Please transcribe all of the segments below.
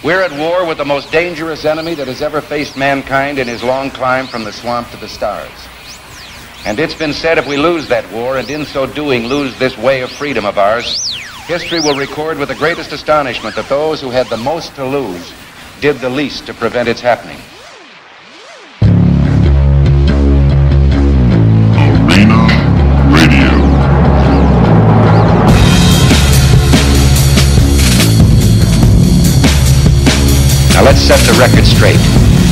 We're at war with the most dangerous enemy that has ever faced mankind in his long climb from the swamp to the stars. And it's been said if we lose that war, and in so doing lose this way of freedom of ours, history will record with the greatest astonishment that those who had the most to lose did the least to prevent its happening. Arena Radio. Now let's set the record straight.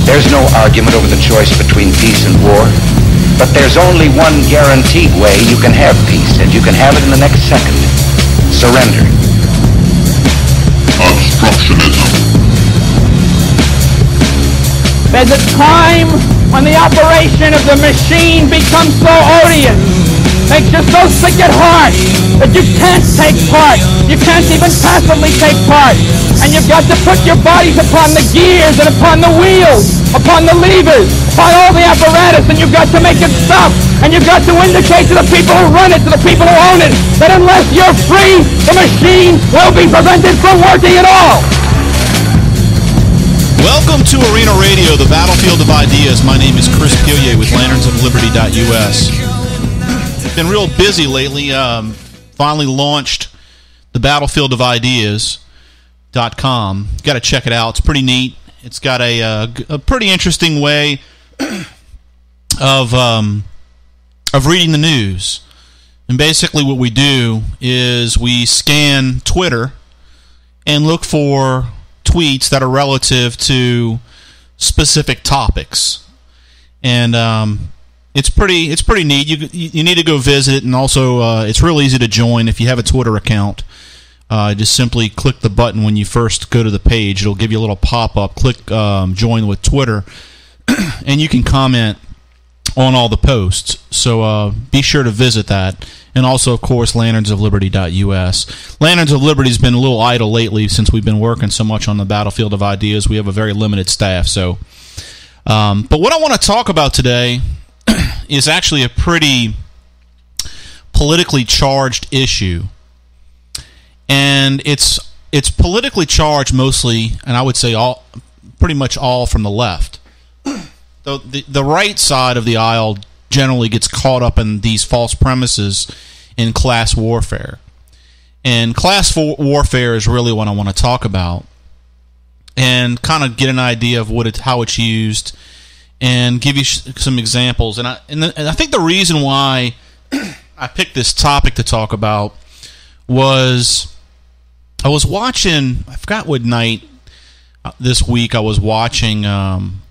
There's no argument over the choice between peace and war, but there's only one guaranteed way you can have peace, and you can have it in the next second. Surrender. Obstructionism. There's a time when the operation of the machine becomes so odious, makes you so sick at heart that you can't take part. You can't even passively take part. And you've got to put your bodies upon the gears and upon the wheels, upon the levers, upon all the apparatus, and you've got to make it stop. And you've got to indicate to the people who run it, to the people who own it, that unless you're free, the machine will be prevented from working at all. Welcome to Arena Radio, the battlefield of ideas. My name is Chris Pilier with lanternsofliberty.us. Been real busy lately. Finally launched the battlefield of ideas.com. Got to check it out. It's pretty neat. It's got a pretty interesting way of reading the news. And basically what we do is we scan Twitter and look for tweets that are relative to specific topics, and it's pretty neat. You need to go visit it, and also it's real easy to join if you have a Twitter account. Just simply click the button when you first go to the page. It'll give you a little pop-up. Click join with Twitter, and you can comment on all the posts. So be sure to visit that. And also, of course, lanternsofliberty.us. Lanterns of Liberty has been a little idle lately since we've been working so much on the battlefield of ideas. We have a very limited staff. So, but what I want to talk about today is actually a pretty politically charged issue. And it's politically charged mostly, and I would say pretty much all from the left. The right side of the aisle generally gets caught up in these false premises in class warfare. And class warfare is really what I want to talk about, and kind of get an idea of how it's used, and give you some examples. And I think the reason why I picked this topic to talk about was I was watching, I forgot what night this week I was watching,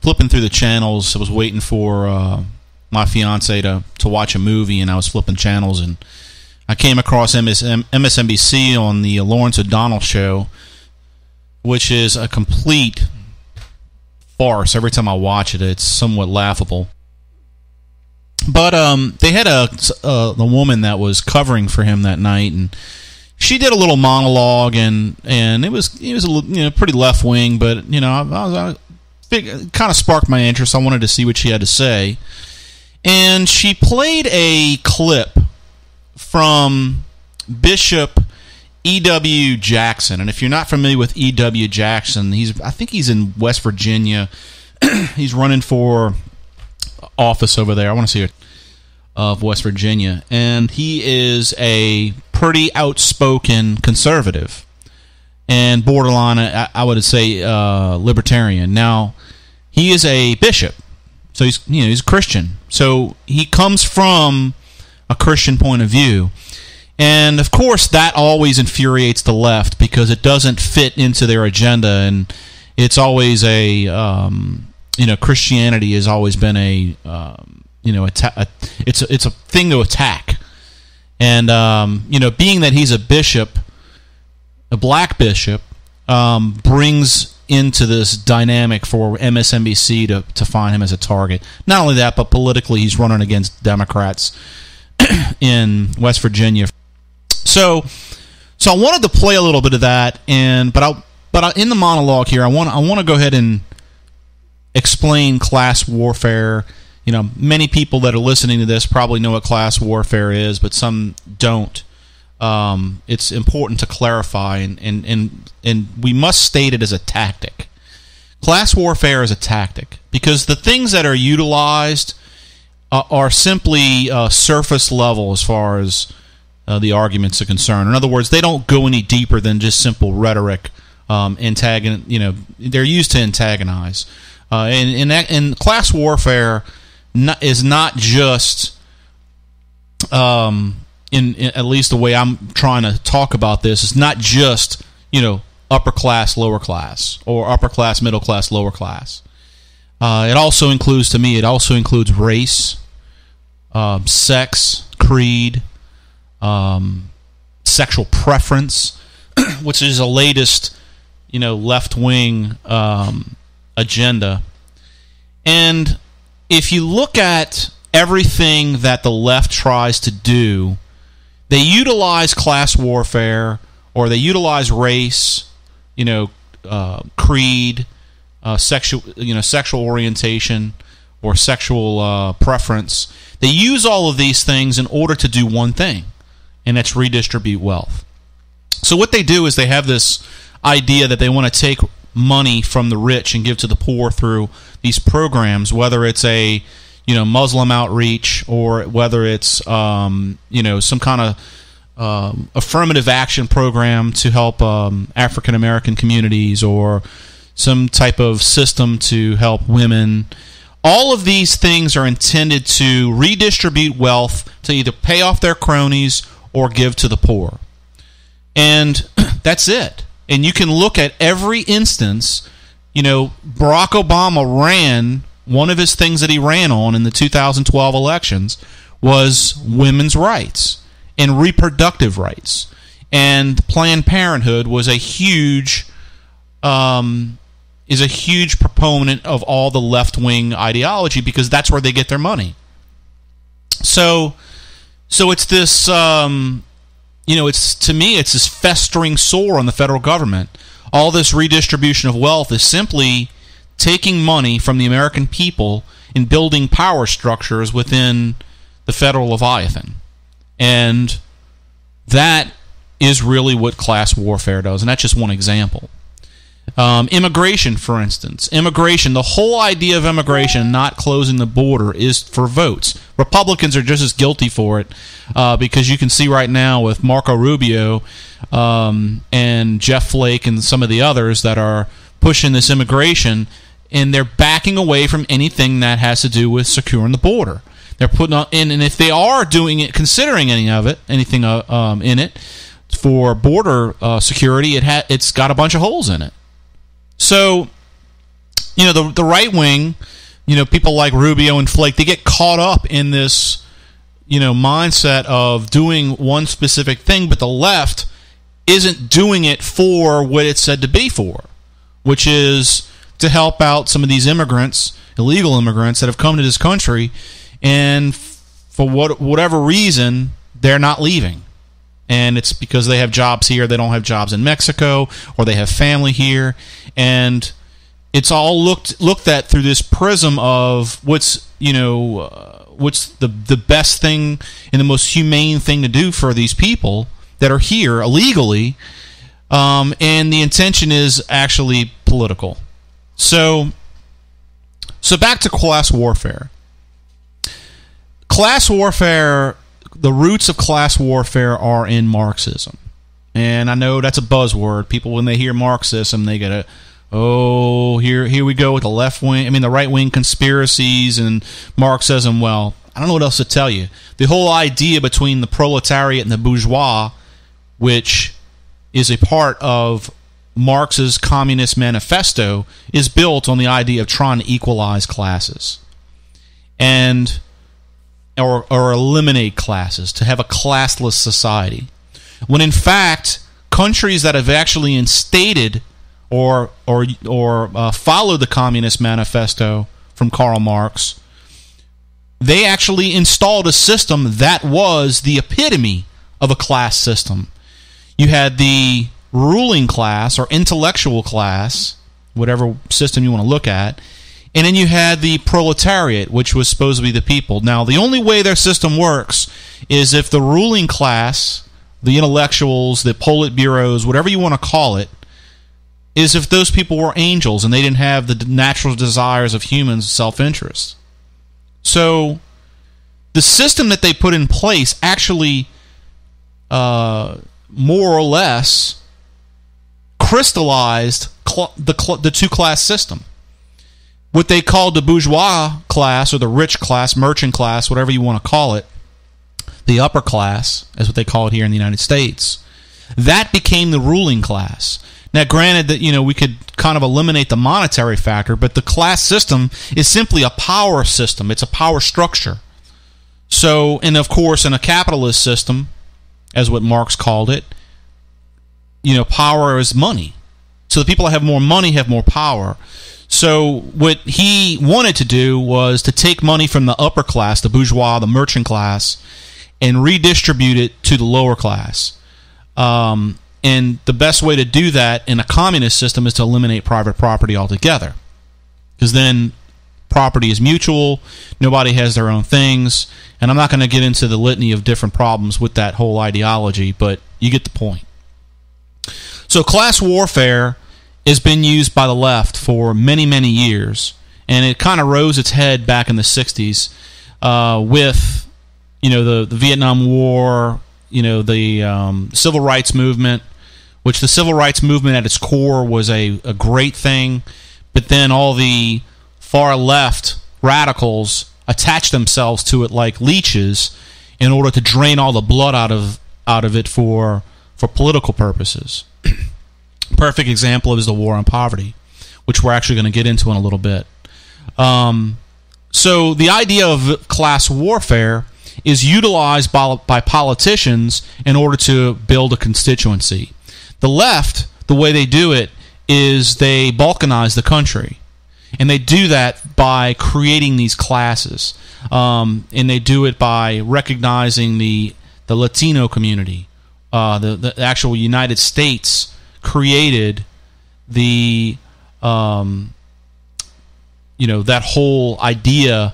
flipping through the channels. I was waiting for my fiance to watch a movie, and I was flipping channels, and I came across MSNBC on the Lawrence O'Donnell show, which is a complete farce. Every time I watch it, it's somewhat laughable. But they had the woman that was covering for him that night, and she did a little monologue, and it was a little, pretty left wing, but it kind of sparked my interest. I wanted to see what she had to say. And she played a clip from Bishop E.W. Jackson. And if you're not familiar with E.W. Jackson, I think he's in West Virginia. He's running for office over there. I want to see it, of West Virginia. And he is a pretty outspoken conservative and borderline, I would say, libertarian. Now, he is a bishop. So he's a Christian. So he comes from a Christian point of view. And of course that always infuriates the left because it doesn't fit into their agenda, and it's always Christianity has always been it's a thing to attack. And being that he's a bishop, a black bishop, brings into this dynamic for MSNBC to find him as a target. Not only that, but politically he's running against Democrats in West Virginia. So I wanted to play a little bit of that, but in the monologue here, I want to go ahead and explain class warfare. Many people that are listening to this probably know what class warfare is, but some don't. it's important to clarify, and we must state it as a tactic. Class warfare is a tactic because the things that are utilized are simply surface level as far as the arguments are concerned. In other words, they don't go any deeper than just simple rhetoric. They're used to antagonize. And class warfare is not just, in at least the way I'm trying to talk about this, it's not just upper class, lower class, or upper class, middle class, lower class. It also includes race, sex, creed, sexual preference, which is the latest, left-wing agenda. And if you look at everything that the left tries to do, they utilize class warfare, or they utilize race, creed, sexual orientation, or sexual preference. They use all of these things in order to do one thing, and that's redistribute wealth. So what they do is they have this idea that they want to take money from the rich and give to the poor through these programs, whether it's a Muslim outreach, or whether it's some kind of affirmative action program to help African American communities, or some type of system to help women. All of these things are intended to redistribute wealth to either pay off their cronies or give to the poor. And that's it. And you can look at every instance. Barack Obama ran, one of his things that he ran on in the 2012 elections was women's rights and reproductive rights. And Planned Parenthood was a huge proponent of all the left-wing ideology, because that's where they get their money. So it's this, it's this festering sore on the federal government. All this redistribution of wealth is simply taking money from the American people and building power structures within the federal Leviathan. And that is really what class warfare does, and that's just one example. Immigration, for instance. The whole idea of immigration, not closing the border, is for votes. Republicans are just as guilty for it, because you can see right now with Marco Rubio and Jeff Flake and some of the others that are pushing this immigration, and they're backing away from anything that has to do with securing the border. They're putting on, and if they are doing it, considering anything in it for border security, it's got a bunch of holes in it. So, the right wing, people like Rubio and Flake, they get caught up in this, mindset of doing one specific thing, but the left isn't doing it for what it's said to be for, which is to help out some of these immigrants, illegal immigrants that have come to this country, and for whatever reason, they're not leaving. And it's because they have jobs here, they don't have jobs in Mexico, or they have family here, and it's all looked at through this prism of what's the best thing and the most humane thing to do for these people that are here illegally, and the intention is actually political. So back to class warfare. Class warfare, the roots of class warfare are in Marxism. And I know that's a buzzword. People, when they hear Marxism, they get here we go with the the right-wing conspiracies and Marxism. Well, I don't know what else to tell you. The whole idea between the proletariat and the bourgeois, which is a part of Marx's Communist Manifesto, is built on the idea of trying to equalize classes and or eliminate classes, to have a classless society. When in fact, countries that have actually instated or followed the Communist Manifesto from Karl Marx, they actually installed a system that was the epitome of a class system. You had the ruling class or intellectual class, whatever system you want to look at, and then you had the proletariat, which was supposed to be the people. Now, the only way their system works is if the ruling class, the intellectuals, the Politburos, whatever you want to call it, is if those people were angels and they didn't have the natural desires of humans' self-interest. So the system that they put in place actually more or less crystallized the two-class system. What they called the bourgeois class, or the rich class, merchant class, whatever you want to call it, the upper class, is what they call it here in the United States, that became the ruling class. Now, granted that, we could kind of eliminate the monetary factor, but the class system is simply a power system. It's a power structure. So, and of course, in a capitalist system, as what Marx called it, power is money. So the people that have more money have more power. So what he wanted to do was to take money from the upper class, the bourgeois, the merchant class, and redistribute it to the lower class. And the best way to do that in a communist system is to eliminate private property altogether. Because then property is mutual, nobody has their own things, and I'm not going to get into the litany of different problems with that whole ideology, but you get the point. So class warfare has been used by the left for many, many years, and it kind of rose its head back in the 60s with, the Vietnam War, the Civil Rights Movement, which the Civil Rights Movement at its core was a great thing, but then all the far left radicals attached themselves to it like leeches in order to drain all the blood out of it for political purposes. Perfect example is the war on poverty, which we're actually going to get into in a little bit. So the idea of class warfare is utilized by politicians in order to build a constituency. The left, the way they do it is they balkanize the country. And they do that by creating these classes. And they do it by recognizing the Latino community. The actual United States created the that whole idea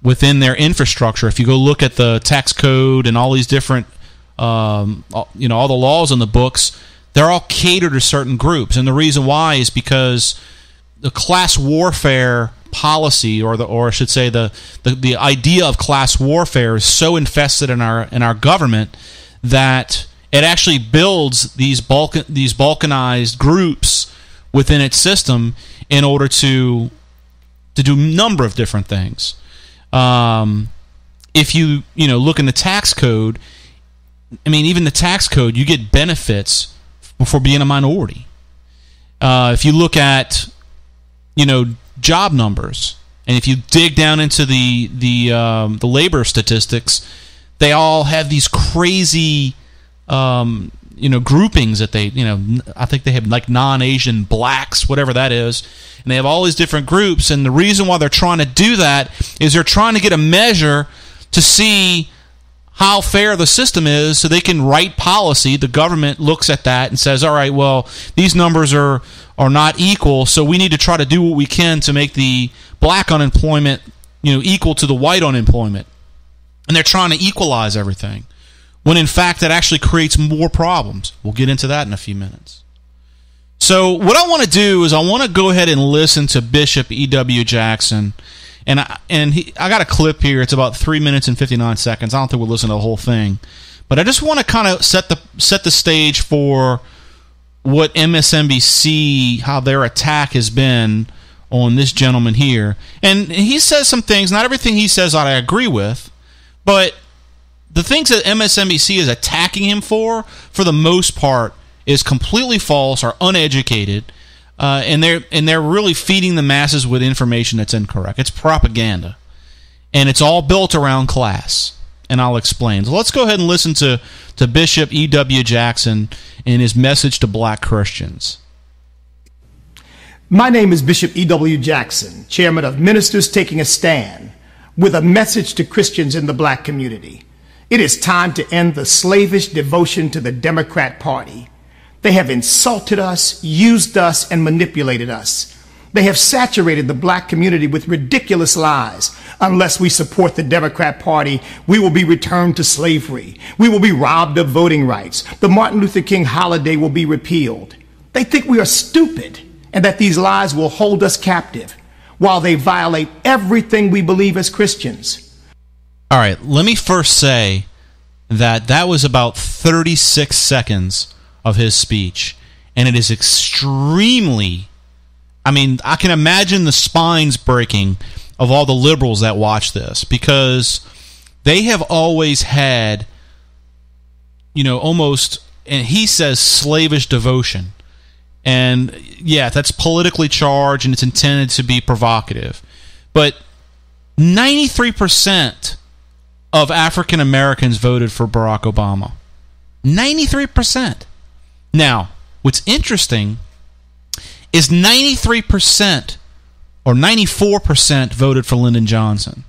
within their infrastructure. If you go look at the tax code and all these different all the laws in the books, they're all catered to certain groups, and the reason why is because the class warfare policy, or I should say the idea of class warfare, is so infested in our government that it actually builds these balkanized groups within its system in order to do a number of different things. If you look in the tax code, even the tax code, you get benefits for being a minority. If you look at job numbers, and if you dig down into the labor statistics, they all have these crazy groupings that they I think they have like non-Asian blacks, whatever that is, and they have all these different groups. And the reason why they're trying to do that is they're trying to get a measure to see how fair the system is, so they can write policy. The government looks at that and says, all right, well, these numbers are not equal, so we need to try to do what we can to make the black unemployment equal to the white unemployment. And they're trying to equalize everything, when in fact that actually creates more problems. We'll get into that in a few minutes. So what I want to do is I want to go ahead and listen to Bishop E.W. Jackson. And I got a clip here. It's about 3 minutes and 59 seconds. I don't think we'll listen to the whole thing, but I just want to kind of set the stage for what MSNBC, how their attack has been on this gentleman here. And he says some things. Not everything he says I agree with, but the things that MSNBC is attacking him for the most part, is completely false, or uneducated. And they're really feeding the masses with information that's incorrect. It's propaganda, and it's all built around class. And I'll explain. So let's go ahead and listen to Bishop E.W. Jackson and his message to black Christians. My name is Bishop E.W. Jackson, chairman of Ministers Taking a Stand, with a message to Christians in the black community. It is time to end the slavish devotion to the Democrat Party. They have insulted us, used us, and manipulated us. They have saturated the black community with ridiculous lies. Unless we support the Democrat Party, we will be returned to slavery. We will be robbed of voting rights. The Martin Luther King holiday will be repealed. They think we are stupid and that these lies will hold us captive while they violate everything we believe as Christians. All right, let me first say that was about 36 seconds of his speech, and it is extremely... I mean, I can imagine the spines breaking of all the liberals that watch this, because they have always had, almost, and he says, slavish devotion. And, yeah, that's politically charged and it's intended to be provocative. But 93% of African Americans voted for Barack Obama. 93%. Now, what's interesting is 93% or 94% voted for Lyndon Johnson.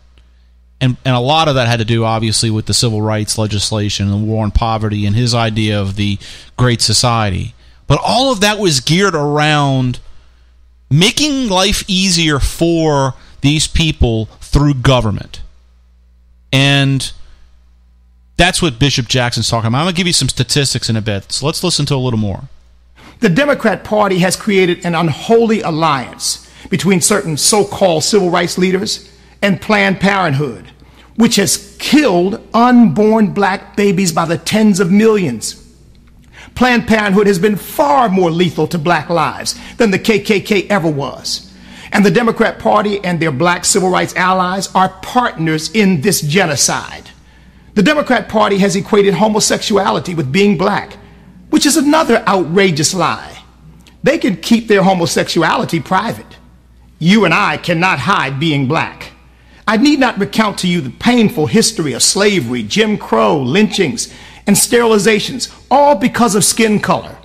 And a lot of that had to do, obviously, with the civil rights legislation and the war on poverty and his idea of the Great Society. But all of that was geared around making life easier for these people through government. And that's what Bishop Jackson's talking about. I'm going to give you some statistics in a bit, so let's listen to a little more. The Democrat Party has created an unholy alliance between certain so-called civil rights leaders and Planned Parenthood, which has killed unborn black babies by the tens of millions. Planned Parenthood has been far more lethal to black lives than the KKK ever was. And the Democrat Party and their black civil rights allies are partners in this genocide. The Democrat Party has equated homosexuality with being black, which is another outrageous lie. They can keep their homosexuality private. You and I cannot hide being black. I need not recount to you the painful history of slavery, Jim Crow, lynchings, and sterilizations, all because of skin color.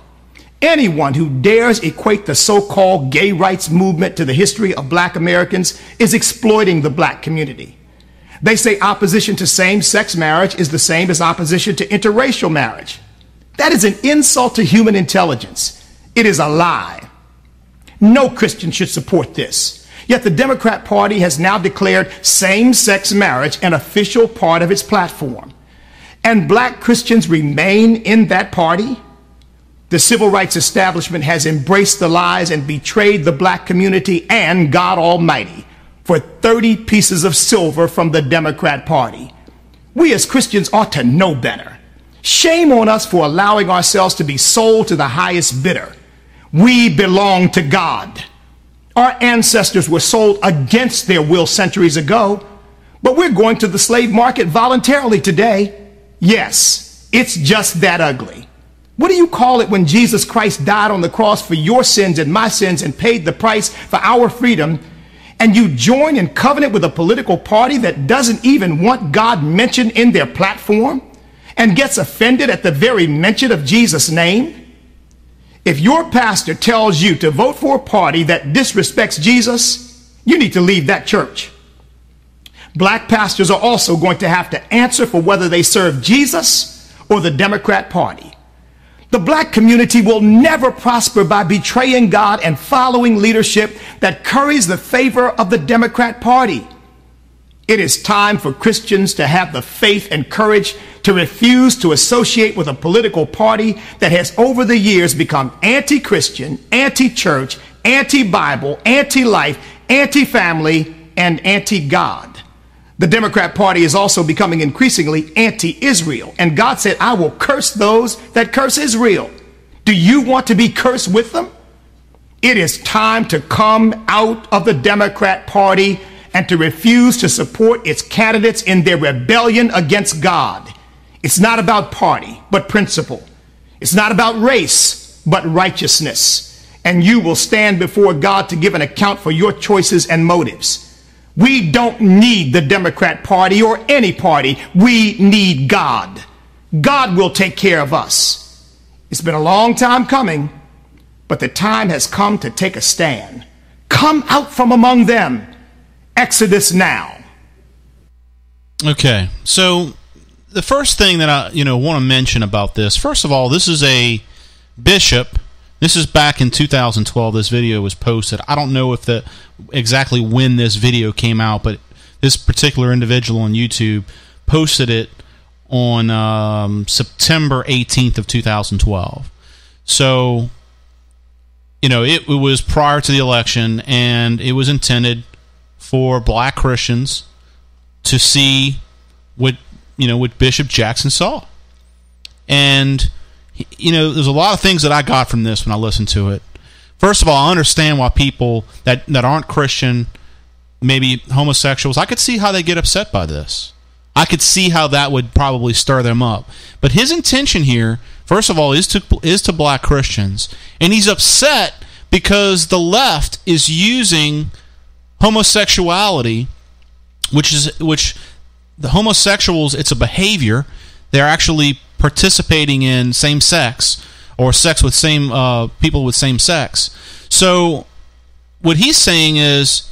Anyone who dares equate the so-called gay rights movement to the history of black Americans is exploiting the black community. They say opposition to same-sex marriage is the same as opposition to interracial marriage. That is an insult to human intelligence. It is a lie. No Christian should support this. Yet the Democrat Party has now declared same-sex marriage an official part of its platform. And black Christians remain in that party? The civil rights establishment has embraced the lies and betrayed the black community and God Almighty for 30 pieces of silver from the Democrat Party. We as Christians ought to know better. Shame on us for allowing ourselves to be sold to the highest bidder. We belong to God. Our ancestors were sold against their will centuries ago, but we're going to the slave market voluntarily today. Yes, it's just that ugly. What do you call it when Jesus Christ died on the cross for your sins and my sins and paid the price for our freedom, and you join in covenant with a political party that doesn't even want God mentioned in their platform and gets offended at the very mention of Jesus' name? If your pastor tells you to vote for a party that disrespects Jesus, you need to leave that church. Black pastors are also going to have to answer for whether they serve Jesus or the Democrat Party. The black community will never prosper by betraying God and following leadership that curries the favor of the Democrat Party. It is time for Christians to have the faith and courage to refuse to associate with a political party that has over the years become anti-Christian, anti-church, anti-Bible, anti-life, anti-family, and anti-God. The Democrat Party is also becoming increasingly anti-Israel, and God said, I will curse those that curse Israel. Do you want to be cursed with them? It is time to come out of the Democrat Party and to refuse to support its candidates in their rebellion against God. It's not about party, but principle. It's not about race, but righteousness. And you will stand before God to give an account for your choices and motives. We don't need the Democrat Party or any party. We need God. God will take care of us. It's been a long time coming, but the time has come to take a stand. Come out from among them. Exodus now. Okay, so the first thing that I want to mention about this, first of all, this is a bishop This is back in 2012. This video was posted. I don't know if exactly when this video came out, but this particular individual on YouTube posted it on September 18th of 2012. So, it was prior to the election, and it was intended for black Christians to see what Bishop Jackson saw. And, there's a lot of things that I got from this when I listened to it. First of all, I understand why people that aren't Christian, maybe homosexuals, I could see how they get upset by this. I could see how that would probably stir them up. But his intention here, first of all, is to black Christians. And he's upset because the left is using homosexuality, which the homosexuals, it's a behavior. They're actually participating in same sex or sex with people with same sex. So what he's saying is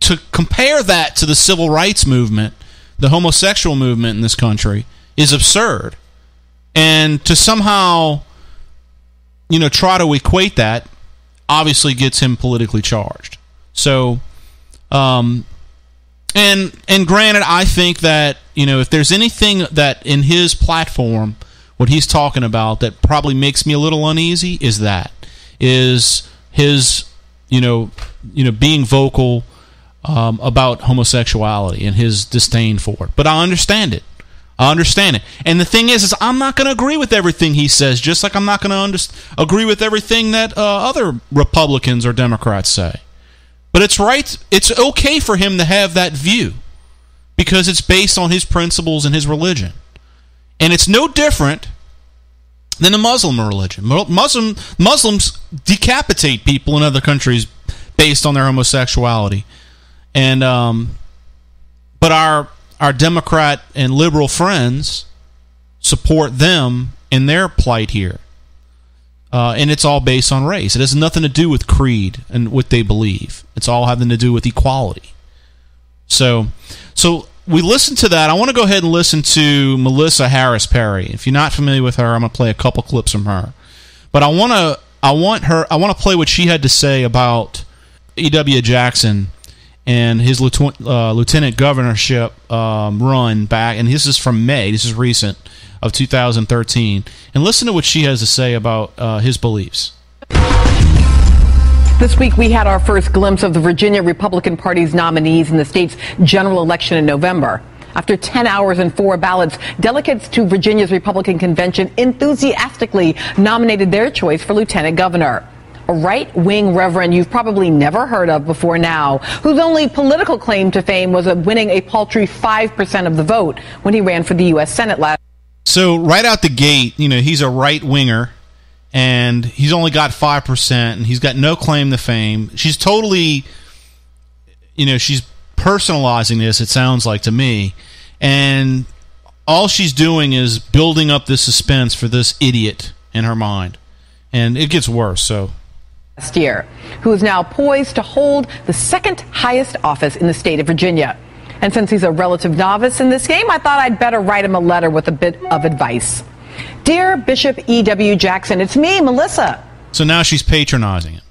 to compare that to the civil rights movement, the homosexual movement in this country, is absurd. And to somehow, try to equate that obviously gets him politically charged. So, and granted, I think that, if there's anything that in his platform, what he's talking about, that probably makes me a little uneasy, is his, being vocal about homosexuality and his disdain for it. But I understand it. And the thing is I'm not going to agree with everything he says, just like I'm not going to agree with everything that other Republicans or Democrats say. But it's right. It's okay for him to have that view because it's based on his principles and his religion. And it's no different than the Muslim religion. Muslims decapitate people in other countries based on their homosexuality. And but our Democrat and liberal friends support them in their plight here. And it's all based on race. It has nothing to do with creed and what they believe. It's all having to do with equality. So we listened to that. I want to go ahead and listen to Melissa Harris Perry. If you're not familiar with her, I'm going to play a couple clips from her. But I want to play what she had to say about E.W. Jackson and his lieutenant governorship run back, and this is from May, this is recent, of 2013. And listen to what she has to say about his beliefs. This week we had our first glimpse of the Virginia Republican Party's nominees in the state's general election in November. After 10 hours and 4 ballots, delegates to Virginia's Republican convention enthusiastically nominated their choice for lieutenant governor. A right-wing reverend you've probably never heard of before now, whose only political claim to fame was winning a paltry 5% of the vote when he ran for the U.S. Senate last. So right out the gate, he's a right-winger, and he's only got 5%, and he's got no claim to fame. She's totally, she's personalizing this, it sounds like to me, and all she's doing is building up this suspense for this idiot in her mind. And it gets worse, so... Last year, who is now poised to hold the second highest office in the state of Virginia. And since he's a relative novice in this game, I thought I'd better write him a letter with a bit of advice. Dear Bishop E.W. Jackson, it's me, Melissa. So now she's patronizing him.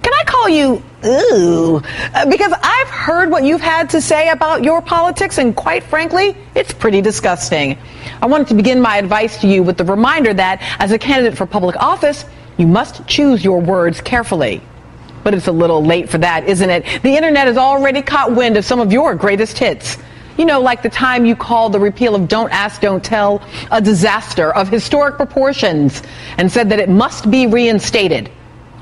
Can I call you ooh? Because I've heard what you've had to say about your politics, and quite frankly, it's pretty disgusting. I wanted to begin my advice to you with the reminder that as a candidate for public office, you must choose your words carefully. But it's a little late for that, isn't it? The internet has already caught wind of some of your greatest hits. Like the time you called the repeal of Don't Ask, Don't Tell a disaster of historic proportions and said that it must be reinstated.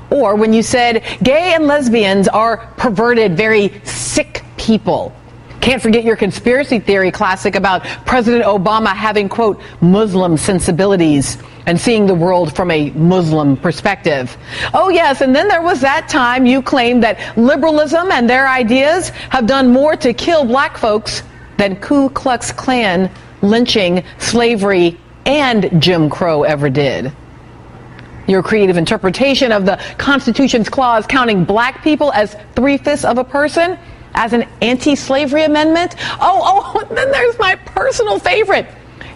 Or when you said gay and lesbians are perverted, very sick people. Can't forget your conspiracy theory classic about President Obama having, quote, Muslim sensibilities and seeing the world from a Muslim perspective. Oh, yes, and then there was that time you claimed that liberalism and their ideas have done more to kill black folks than Ku Klux Klan, lynching, slavery, and Jim Crow ever did. Your creative interpretation of the Constitution's clause counting black people as 3/5 of a person as an anti-slavery amendment. Oh, then there's my personal favorite.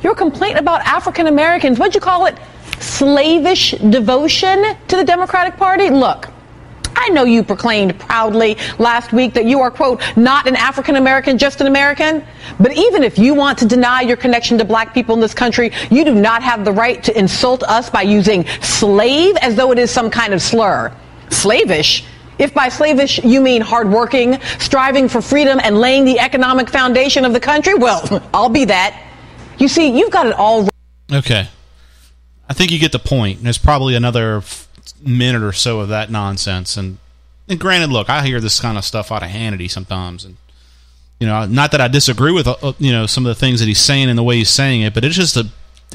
Your complaint about African Americans, what'd you call it? Slavish devotion to the Democratic Party? Look, I know you proclaimed proudly last week that you are, quote, not an African American, just an American. But even if you want to deny your connection to black people in this country, you do not have the right to insult us by using slave as though it is some kind of slur. Slavish? If by slavish you mean hardworking, striving for freedom, and laying the economic foundation of the country, well, I'll be that. You see, you've got it all. Okay. I think you get the point. There's probably another minute or so of that nonsense. And granted, look, I hear this kind of stuff out of Hannity sometimes. And, you know, not that I disagree with, you know, some of the things that he's saying and the way he's saying it, but it's just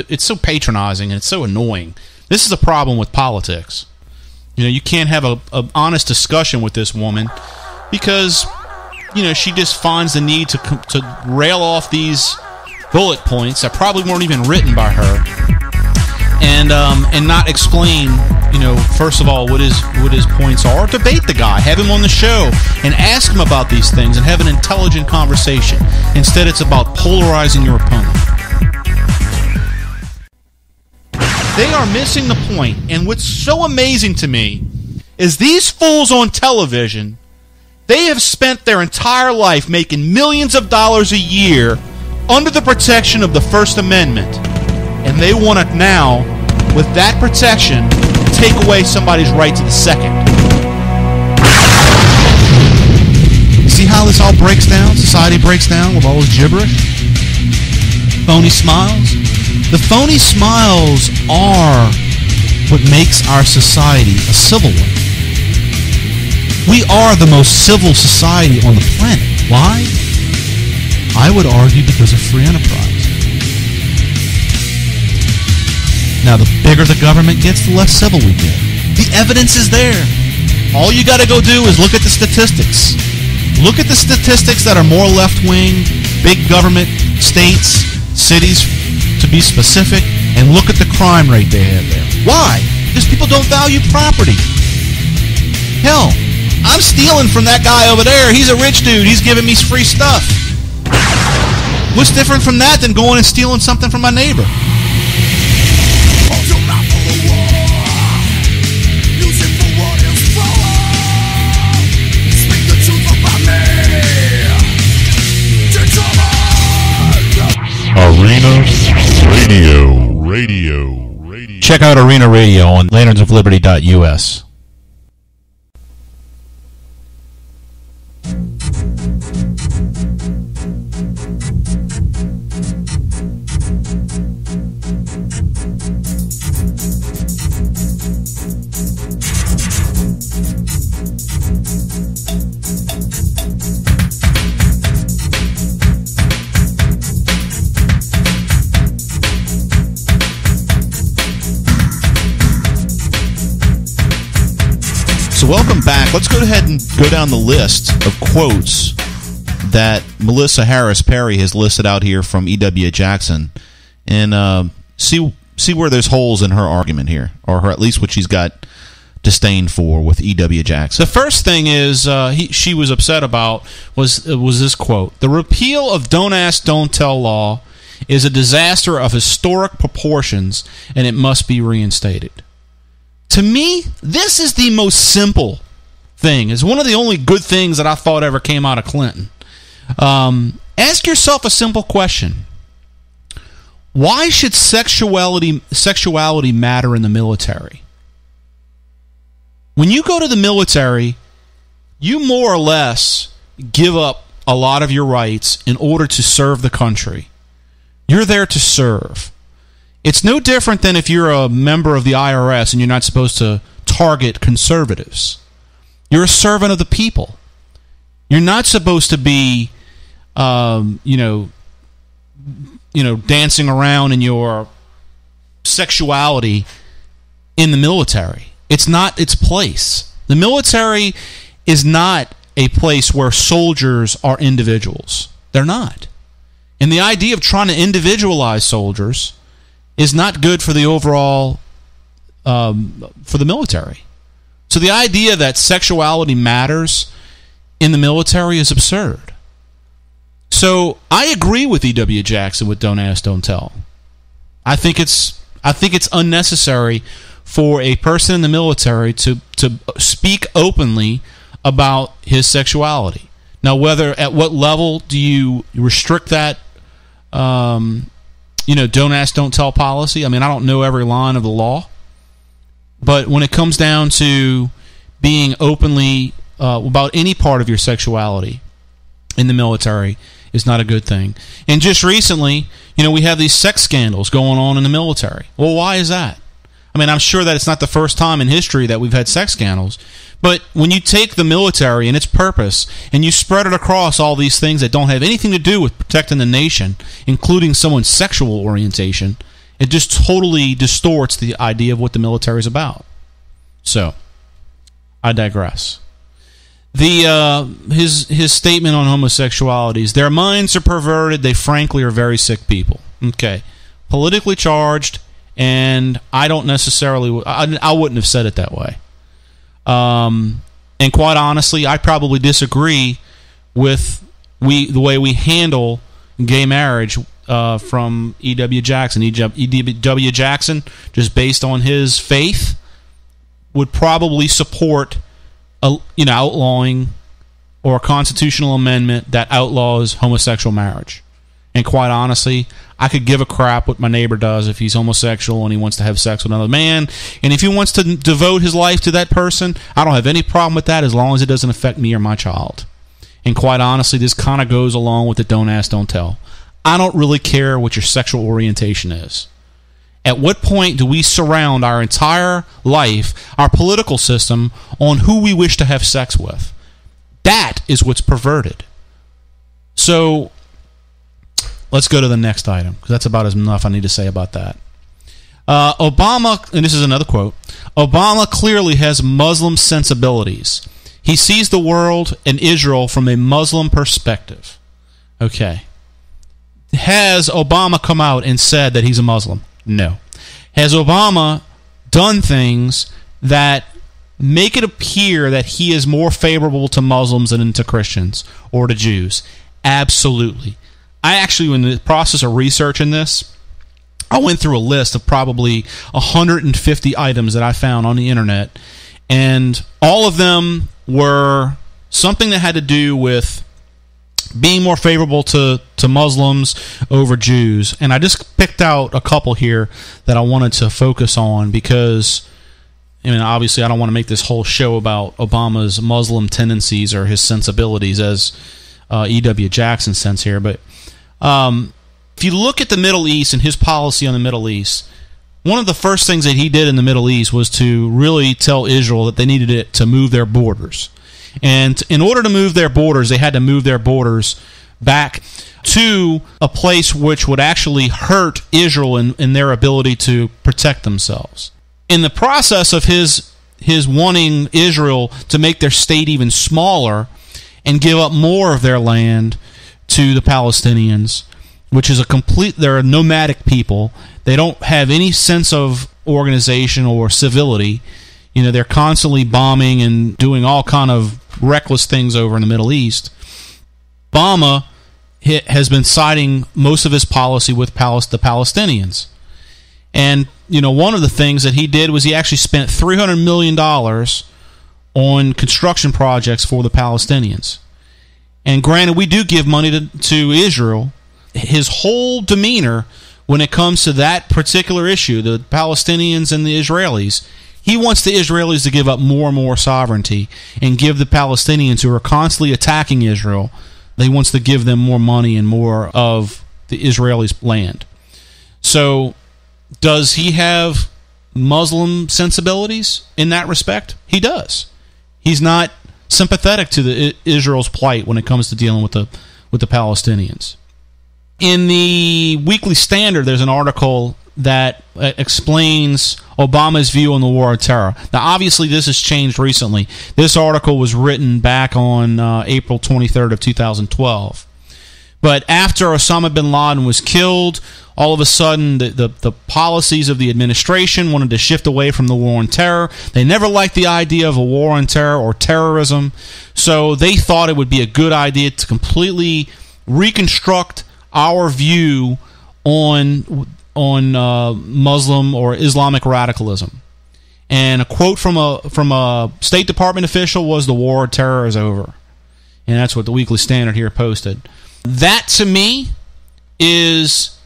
it's so patronizing and it's so annoying. This is a problem with politics. You know, you can't have a honest discussion with this woman because, you know, she just finds the need to rail off these bullet points that probably weren't even written by her, and not explain, you know, first of all, what his points are. Debate the guy, have him on the show, and ask him about these things, and have an intelligent conversation. Instead, it's about polarizing your opponent. They are missing the point, and what's so amazing to me is these fools on television, they have spent their entire life making millions of dollars a year under the protection of the First Amendment, and they want to now, with that protection, take away somebody's right to the Second. You see how this all breaks down? Society breaks down with all this gibberish? Phony smiles? The phony smiles are what makes our society a civil one. We are the most civil society on the planet. Why? I would argue because of free enterprise. Now, the bigger the government gets, the less civil we get. The evidence is there. All you got to go do is look at the statistics. Look at the statistics that are more left-wing, big government, states, cities, to be specific, and look at the crime rate they have there. Why? Because people don't value property. Hell, I'm stealing from that guy over there. He's a rich dude. He's giving me free stuff. What's different from that than going and stealing something from my neighbor? Arena Radio. Check out Arena Radio on lanternsofliberty.us. So welcome back. Let's go ahead and go down the list of quotes that Melissa Harris Perry has listed out here from E.W. Jackson, and see where there's holes in her argument here, or at least what she's got disdain for with E.W. Jackson. The first thing is she was upset about was this quote: "The repeal of Don't Ask, Don't Tell law is a disaster of historic proportions, and it must be reinstated." To me, this is the most simple thing. It's one of the only good things that I thought ever came out of Clinton. Ask yourself a simple question. Why should sexuality matter in the military? When you go to the military, you more or less give up a lot of your rights in order to serve the country. You're there to serve. It's no different than if you're a member of the IRS and you're not supposed to target conservatives. You're a servant of the people. You're not supposed to be, dancing around in your sexuality in the military. It's not its place. The military is not a place where soldiers are individuals. They're not. And the idea of trying to individualize soldiers is not good for the overall, for the military. So the idea that sexuality matters in the military is absurd. So I agree with E.W. Jackson with Don't Ask, Don't Tell. I think it's unnecessary for a person in the military to speak openly about his sexuality. Now, at what level do you restrict that? Don't ask, don't tell policy. I mean, I don't know every line of the law, but when it comes down to being openly about any part of your sexuality in the military is not a good thing. And just recently, we have these sex scandals going on in the military. Well, why is that? I mean, I'm sure that it's not the first time in history that we've had sex scandals, but when you take the military and its purpose and you spread it across all these things that don't have anything to do with protecting the nation, including someone's sexual orientation, it just totally distorts the idea of what the military is about. So, I digress. His statement on homosexuality is, their minds are perverted, they frankly are very sick people. Okay. Politically charged, and I don't necessarily, I wouldn't have said it that way. And quite honestly, I probably disagree with the way we handle gay marriage from E.W. Jackson. E.W. Jackson, just based on his faith, would probably support outlawing or a constitutional amendment that outlaws homosexual marriage. And quite honestly, I could give a crap what my neighbor does if he's homosexual and he wants to have sex with another man. And if he wants to devote his life to that person, I don't have any problem with that as long as it doesn't affect me or my child. And quite honestly, this kind of goes along with the don't ask, don't tell. I don't really care what your sexual orientation is. At what point do we surround our entire life, our political system, on who we wish to have sex with? That is what's perverted. So, let's go to the next item, because that's about enough I need to say about that. Obama, and this is another quote, Obama clearly has Muslim sensibilities. He sees the world and Israel from a Muslim perspective. Okay. Has Obama come out and said that he's a Muslim? No. Has Obama done things that make it appear that he is more favorable to Muslims than to Christians or to Jews? Absolutely. I actually, in the process of researching this, I went through a list of probably 150 items that I found on the internet, and all of them were something that had to do with being more favorable to Muslims over Jews. And I just picked out a couple here that I wanted to focus on because, obviously I don't want to make this whole show about Obama's Muslim tendencies or his sensibilities as E.W. Jackson sends here, but if you look at the Middle East and his policy on the Middle East, one of the first things that he did in the Middle East was to really tell Israel that they needed it to move their borders. And in order to move their borders, they had to move their borders back to a place which would actually hurt Israel in their ability to protect themselves. In the process of his wanting Israel to make their state even smaller and give up more of their land to the Palestinians, which is they're a nomadic people. They don't have any sense of organization or civility. They're constantly bombing and doing all kind of reckless things over in the Middle East. Obama has been siding most of his policy with the Palestinians. And, one of the things that he did was he actually spent $300 million on construction projects for the Palestinians. And granted, we do give money to Israel. His whole demeanor when it comes to that particular issue, the Palestinians and the Israelis, he wants the Israelis to give up more and more sovereignty and give the Palestinians, who are constantly attacking Israel, he wants to give them more money and more of the Israelis' land. So, does he have Muslim sensibilities in that respect? He does. He's not sympathetic to Israel's plight when it comes to dealing with the Palestinians. In the Weekly Standard, there's an article that explains Obama's view on the war on terror. Now, obviously, this has changed recently. This article was written back on April 23rd of 2012. But after Osama bin Laden was killed, all of a sudden, the policies of the administration wanted to shift away from the war on terror. They never liked the idea of a war on terror or terrorism, so they thought it would be a good idea to completely reconstruct our view on Muslim or Islamic radicalism. And a quote from a State Department official was, "The war on terror is over." And that's what the Weekly Standard here posted. That, to me, is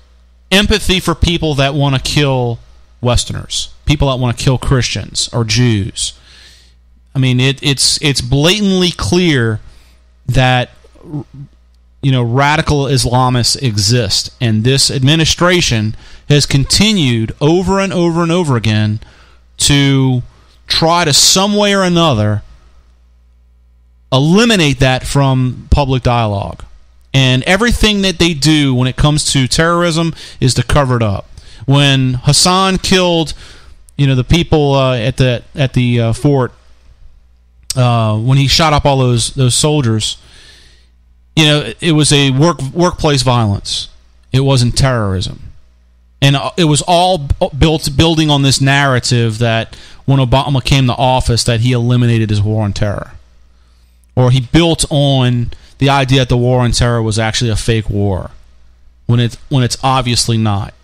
empathy for people that want to kill Westerners, people that want to kill Christians or Jews. I mean, it's blatantly clear that radical Islamists exist, and this administration has continued over and over and over again to try to, some way or another, eliminate that from public dialogue. And everything that they do when it comes to terrorism is to cover it up. When Hassan killed, the people at the fort, when he shot up all those soldiers, it was a workplace violence. It wasn't terrorism, and it was all building on this narrative that when Obama came to office, that he eliminated his war on terror, or he built on the idea that the war on terror was actually a fake war, when it's obviously not.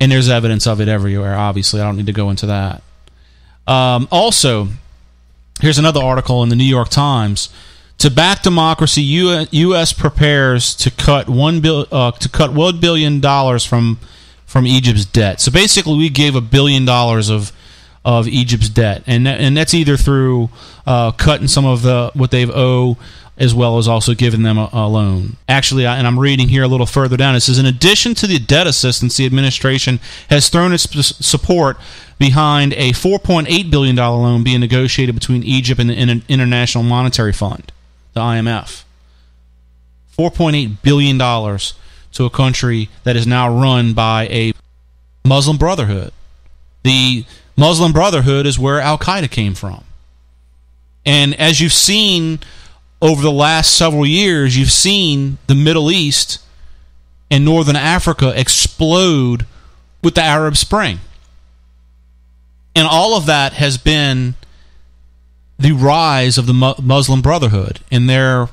And there's evidence of it everywhere, obviously. I don't need to go into that. Also, here's another article in the New York Times. To back democracy, U.S. prepares to cut $1 billion from Egypt's debt. So basically, we gave $1 billion of Egypt's debt, and that's either through cutting some of what they've owed, as well as also giving them a loan. Actually, and I'm reading here a little further down, it says, in addition to the debt assistance, the administration has thrown its support behind a $4.8 billion loan being negotiated between Egypt and the International Monetary Fund, the IMF. $4.8 billion to a country that is now run by a Muslim Brotherhood. The Muslim Brotherhood is where Al-Qaeda came from. And as you've seen over the last several years, you've seen the Middle East and Northern Africa explode with the Arab Spring. And all of that has been the rise of the Muslim Brotherhood and their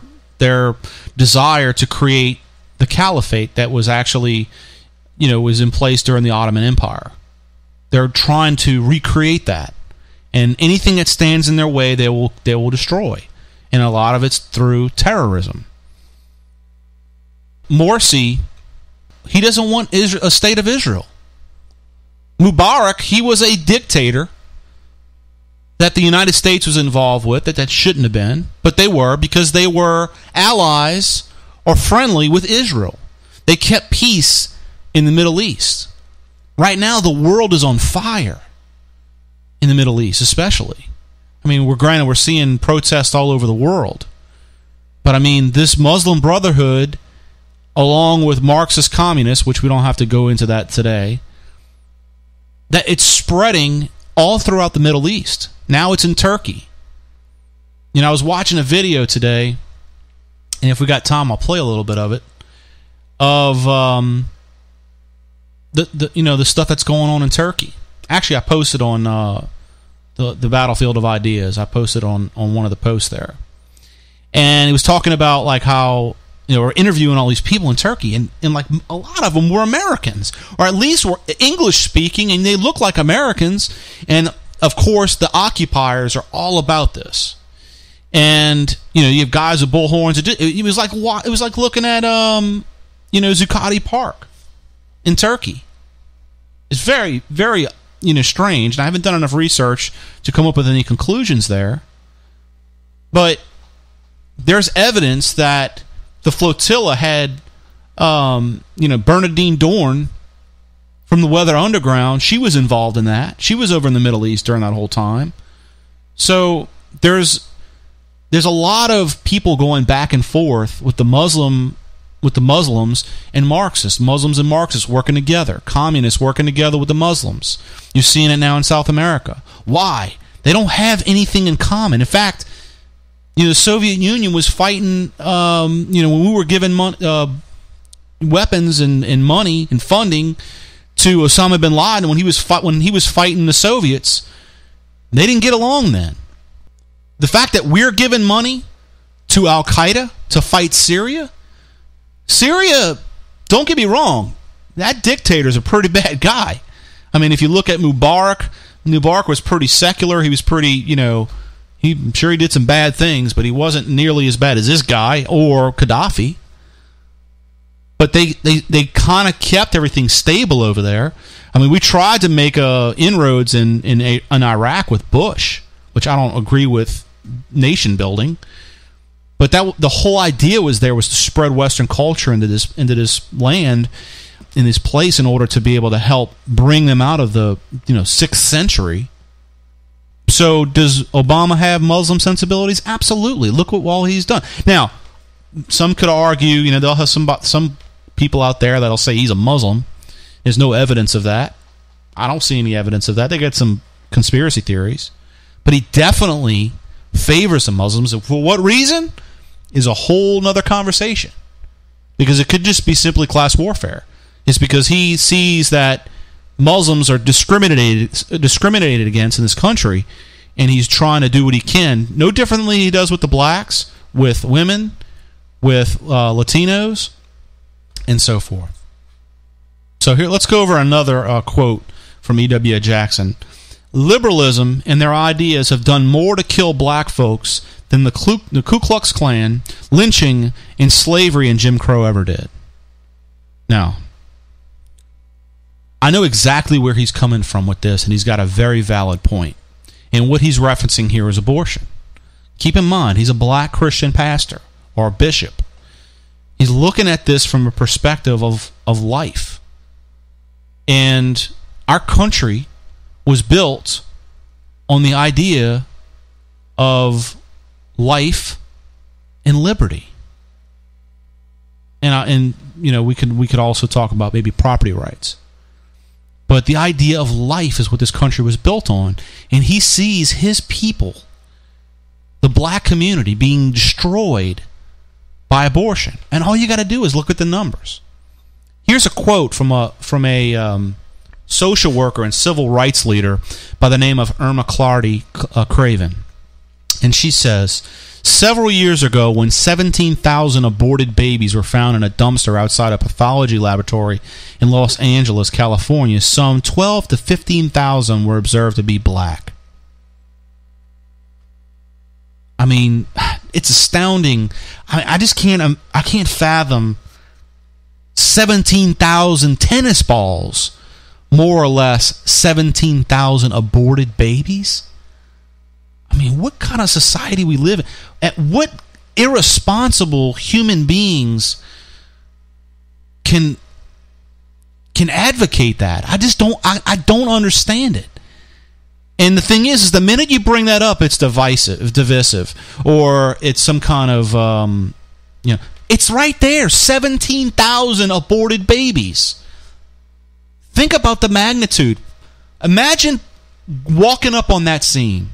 desire to create the caliphate that was actually, was in place during the Ottoman Empire. They're trying to recreate that. And anything that stands in their way, they will destroy. And a lot of it's through terrorism. Morsi, he doesn't want a state of Israel. Mubarak, he was a dictator that the United States was involved with, that shouldn't have been, but they were, because they were allies or friendly with Israel. They kept peace in the Middle East. Right now, the world is on fire in the Middle East, especially. I mean, we're seeing protests all over the world. But I mean, this Muslim Brotherhood, along with Marxist communists, which we don't have to go into that today, that it's spreading all throughout the Middle East. Now it's in Turkey. I was watching a video today, and if we got time, I'll play a little bit of it, of the stuff that's going on in Turkey. Actually, I posted on the Battlefield of Ideas. I posted on one of the posts there. And he was talking about like how, we're interviewing all these people in Turkey, and like a lot of them were Americans, or at least were English speaking, and they look like Americans. And of course, the occupiers are all about this. And you have guys with bullhorns. It was like looking at Zuccotti Park in Turkey. It's very, very strange, and I haven't done enough research to come up with any conclusions there. But there's evidence that the flotilla had, Bernadine Dorn from the Weather Underground. She was involved in that. She was over in the Middle East during that whole time. So there's a lot of people going back and forth with the Muslims and Marxists. Muslims and Marxists working together. Communists working together with the Muslims. You're seeing it now in South America. Why? They don't have anything in common. In fact, the Soviet Union was fighting, when we were giving weapons and money and funding to Osama bin Laden when he was fighting the Soviets, they didn't get along then. The fact that we're giving money to Al-Qaeda to fight Syria, don't get me wrong, that dictator's a pretty bad guy. I mean, if you look at Mubarak was pretty secular. He was pretty, I'm sure he did some bad things, but he wasn't nearly as bad as this guy or Gaddafi. But they kind of kept everything stable over there. I mean, we tried to make inroads in Iraq with Bush, which I don't agree with nation building. But the whole idea was to spread Western culture into this land, in this place, in order to be able to help bring them out of the 6th century. So does Obama have Muslim sensibilities? Absolutely. Look what all he's done. Now, some could argue, they'll have some people out there that'll say he's a Muslim. There's no evidence of that. I don't see any evidence of that. They got some conspiracy theories. But he definitely favors the Muslims. For what reason is a whole nother conversation. Because it could just be simply class warfare. It's because he sees that Muslims are discriminated against in this country, and he's trying to do what he can, no differently he does with the blacks, with women, with Latinos, and so forth. So here, let's go over another quote from E.W. Jackson. Liberalism and their ideas have done more to kill black folks than the Ku Klux Klan, lynching, and slavery and Jim Crow ever did. Now, I know exactly where he's coming from with this, and he's got a very valid point. And what he's referencing here is abortion. Keep in mind, he's a black Christian pastor or bishop. He's looking at this from a perspective of life. And our country was built on the idea of life and liberty. And we could also talk about maybe property rights. But the idea of life is what this country was built on. And he sees his people, the black community, being destroyed by abortion. And all you got to do is look at the numbers. Here's a quote from a social worker and civil rights leader by the name of Irma Clardy Craven. And she says, several years ago, when 17,000 aborted babies were found in a dumpster outside a pathology laboratory in Los Angeles, California, some 12 to 15,000 were observed to be black. I mean, it's astounding. I can't fathom 17,000 tennis balls, more or less 17,000 aborted babies. I mean, what kind of society we live in? What irresponsible human beings can advocate that? I just don't. I don't understand it. And the thing is the minute you bring that up, it's divisive, or it's some kind of it's right there. 17,000 aborted babies. Think about the magnitude. Imagine walking up on that scene.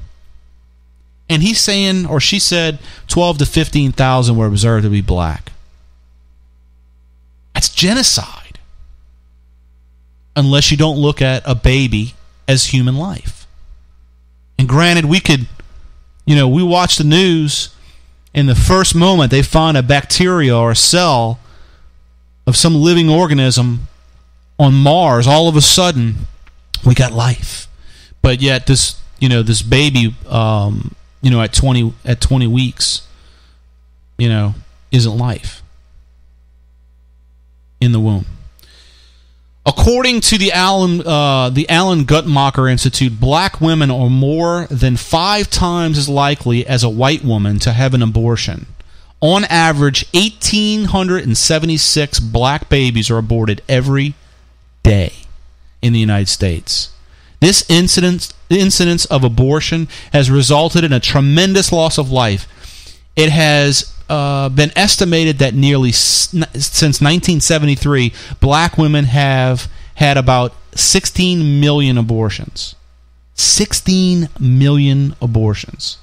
And he's saying, or she said, 12 to 15,000 were observed to be black. That's genocide. Unless you don't look at a baby as human life. And granted, we watch the news, in the first moment they find a bacteria or a cell of some living organism on Mars. All of a sudden, we got life. But yet this baby, at 20 weeks, isn't life in the womb. According to the Alan Guttmacher Institute, black women are more than 5 times as likely as a white woman to have an abortion. On average, 1,876 black babies are aborted every day in the United States. This incidence of abortion has resulted in a tremendous loss of life. It has been estimated that nearly since 1973, black women have had about 16 million abortions. 16 million abortions.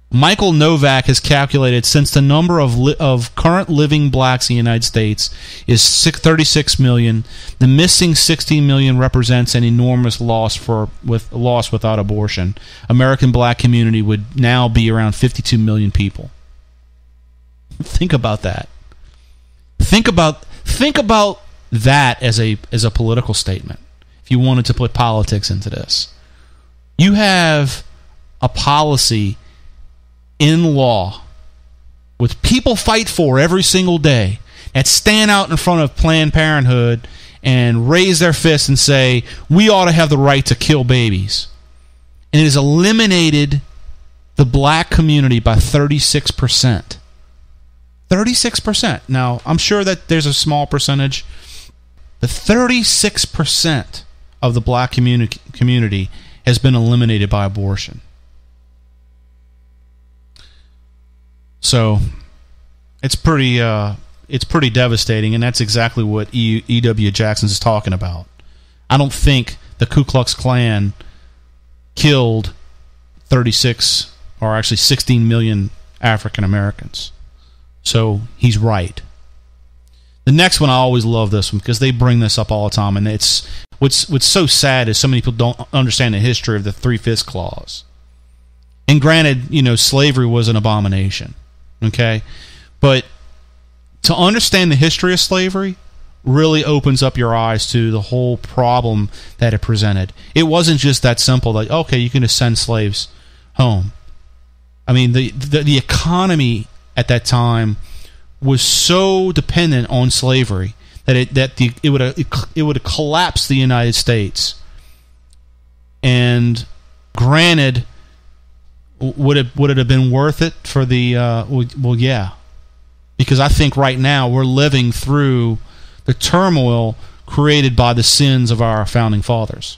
Michael Novak has calculated since the number of current living blacks in the United States is 36 million, the missing 16 million represents an enormous loss without abortion. American black community would now be around 52 million people. Think about that. Think about that as a political statement, if you wanted to put politics into this. You have a policy in law which people fight for every single day, that stand out in front of Planned Parenthood and raise their fists and say, we ought to have the right to kill babies. And it has eliminated the black community by 36%. 36%. Now, I'm sure that there's a small percentage, but 36% of the black community has been eliminated by abortion. So, it's pretty devastating, and that's exactly what E.W. Jackson is talking about. I don't think the Ku Klux Klan killed 36 or actually 16 million African Americans. So he's right. The next one, I always love this one because they bring this up all the time, and it's what's so sad is so many people don't understand the history of the Three-Fifths Clause. And granted, slavery was an abomination, okay? But to understand the history of slavery really opens up your eyes to the whole problem that it presented. It wasn't just that simple, like, okay, you can just send slaves home. I mean, the economy at that time was so dependent on slavery that it would have collapsed the United States. And granted, would it have been worth it for the well, yeah, because I think right now we're living through the turmoil created by the sins of our founding fathers.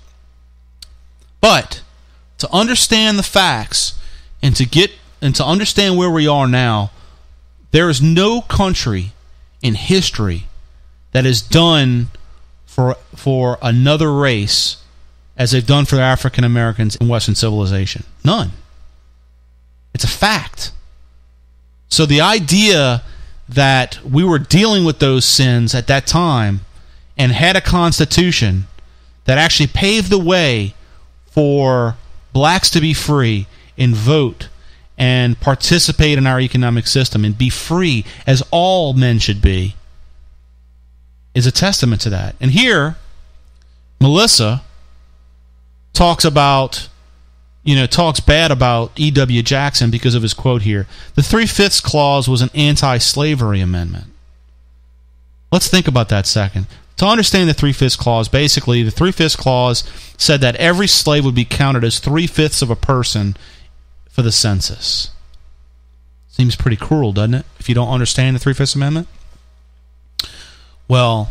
But to understand the facts and to understand where we are now, there is no country in history that has done for another race as they've done for the African Americans in Western civilization. None. It's a fact. So the idea that we were dealing with those sins at that time and had a constitution that actually paved the way for blacks to be free and vote and participate in our economic system and be free as all men should be is a testament to that. And here, Melissa talks bad about E.W. Jackson because of his quote here. The Three-Fifths Clause was an anti-slavery amendment. Let's think about that second. To understand the Three-Fifths Clause, basically, the Three-Fifths Clause said that every slave would be counted as 3/5 of a person for the census. Seems pretty cruel, doesn't it, if you don't understand the Three-Fifths Amendment? Well,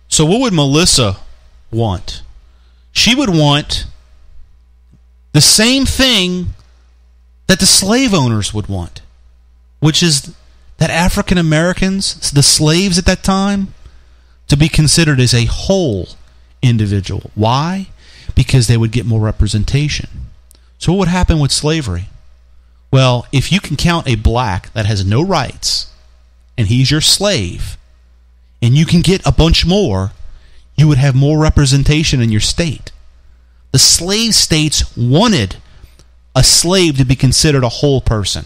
so what would Melissa want? She would want the same thing that the slave owners would want, which is that African Americans, the slaves at that time, to be considered as a whole individual. Why? Because they would get more representation. So what would happen with slavery? Well, if you can count a black that has no rights, and he's your slave, and you can get a bunch more, you would have more representation in your state. The slave states wanted a slave to be considered a whole person.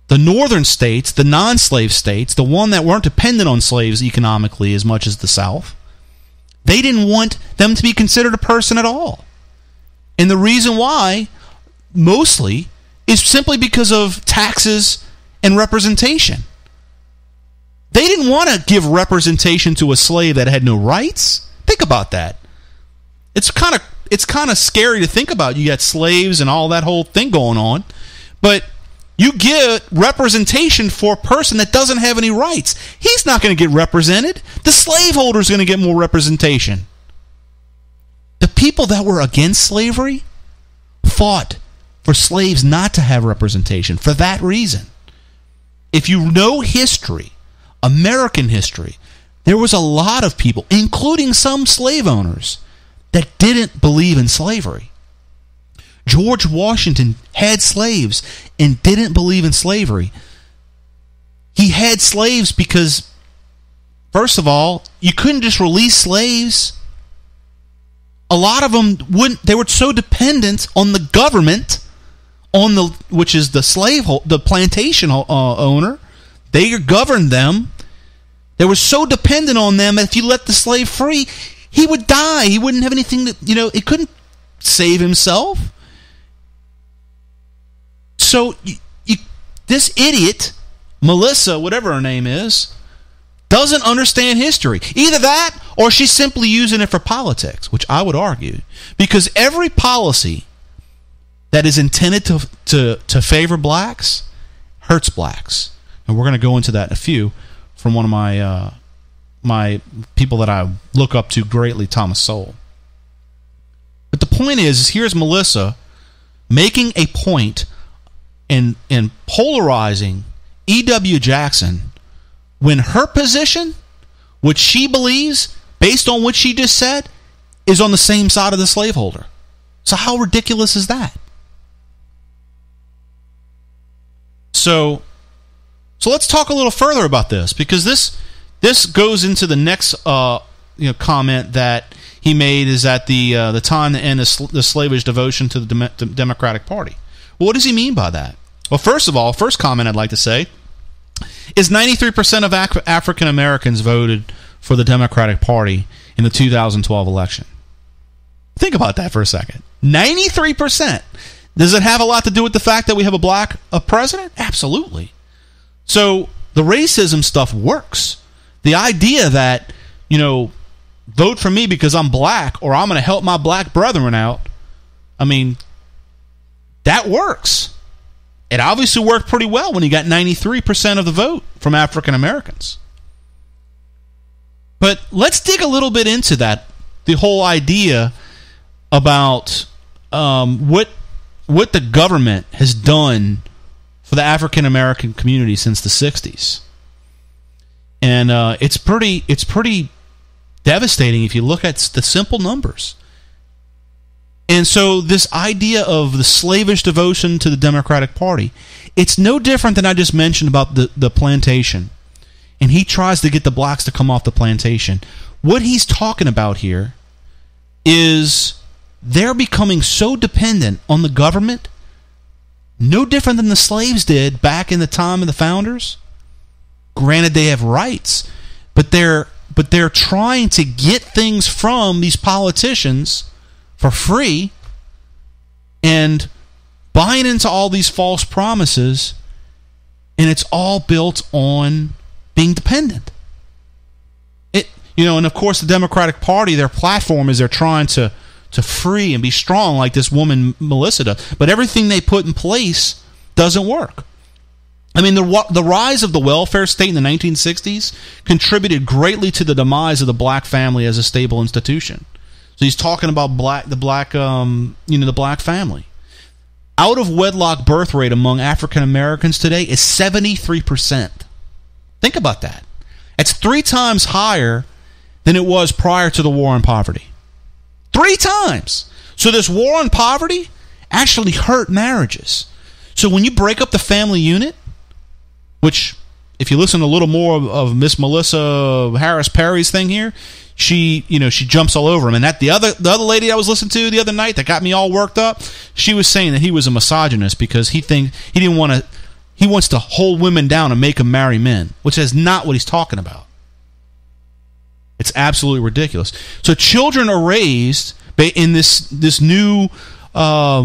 The northern states, the non-slave states, the one that weren't dependent on slaves economically as much as the South, they didn't want them to be considered a person at all. And the reason why, mostly, is simply because of taxes and representation. They didn't want to give representation to a slave that had no rights. Think about that. It's kind of scary to think about. You got slaves and all that whole thing going on, but you get representation for a person that doesn't have any rights. He's not going to get represented. The slaveholder is going to get more representation. The people that were against slavery fought for slaves not to have representation for that reason. If you know history, American history, there was a lot of people, including some slave owners, that didn't believe in slavery. George Washington had slaves and didn't believe in slavery. He had slaves because, first of all, you couldn't just release slaves. A lot of them wouldn't. They were so dependent on the government, which is the plantation owner. They governed them. They were so dependent on them that if you let the slave free, he would die. He wouldn't have anything that, he couldn't save himself. So this idiot, Melissa, whatever her name is, doesn't understand history. Either that or she's simply using it for politics, which I would argue. Because every policy that is intended to favor blacks hurts blacks. And we're going to go into that in a few from one of my people that I look up to greatly, Thomas Sowell. But the point is here's Melissa making a point and polarizing E.W. Jackson when her position, what she believes, based on what she just said, is on the same side of the slaveholder. So how ridiculous is that? So let's talk a little further about this, because this goes into the next comment that he made, is at the time to end the slavish devotion to the Democratic Party. Well, what does he mean by that? Well, first of all, first comment I'd like to say is 93% of African Americans voted for the Democratic Party in the 2012 election. Think about that for a second. 93%. Does it have a lot to do with the fact that we have a black president? Absolutely. So the racism stuff works. The idea that, vote for me because I'm black or I'm going to help my black brethren out, I mean, that works. It obviously worked pretty well when you got 93% of the vote from African Americans. But let's dig a little bit into that, the whole idea about what the government has done for the African American community since the 60s. And it's pretty devastating if you look at the simple numbers. And so this idea of the slavish devotion to the Democratic Party, it's no different than I just mentioned about the plantation. And he tries to get the blacks to come off the plantation. What he's talking about here is they're becoming so dependent on the government, no different than the slaves did back in the time of the founders. Granted, they have rights, but they're trying to get things from these politicians for free and buying into all these false promises, and it's all built on being dependent. And of course the Democratic Party, their platform is they're trying to free and be strong like this woman Melissa does, but everything they put in place doesn't work. I mean, the rise of the welfare state in the 1960s contributed greatly to the demise of the black family as a stable institution. So he's talking about the black family. Out of wedlock birth rate among African Americans today is 73%. Think about that. It's 3 times higher than it was prior to the war on poverty. 3 times. So this war on poverty actually hurt marriages. So when you break up the family unit, which if you listen a little more of Miss Melissa Harris Perry's thing here, she jumps all over him. And that the other lady I was listening to the other night that got me all worked up, she was saying that he was a misogynist because he wants to hold women down and make them marry men, which is not what he's talking about. It's absolutely ridiculous. So children are raised in this new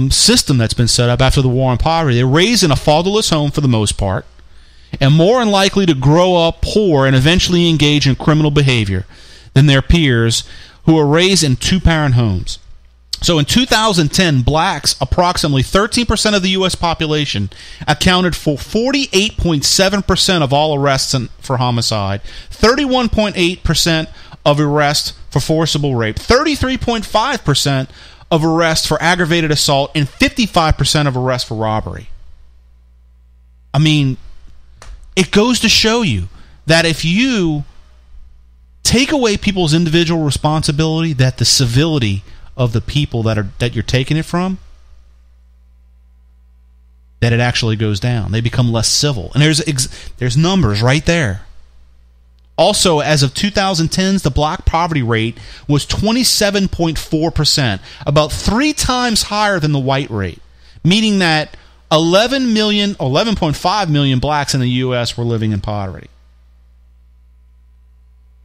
system that's been set up after the war on poverty. They're raised in a fatherless home for the most part, and more likely to grow up poor and eventually engage in criminal behavior than their peers who are raised in 2-parent homes. So in 2010, blacks, approximately 13% of the U.S. population, accounted for 48.7% of all arrests for homicide, 31.8% of arrests for forcible rape, 33.5% of arrests for aggravated assault, and 55% of arrests for robbery. I mean, it goes to show you that if you take away people's individual responsibility, that the civility of the people that you're taking it from, that it actually goes down. They become less civil. And there's numbers right there. Also, as of 2010, the black poverty rate was 27.4%, about 3 times higher than the white rate, meaning that 11.5 million blacks in the U.S. were living in poverty.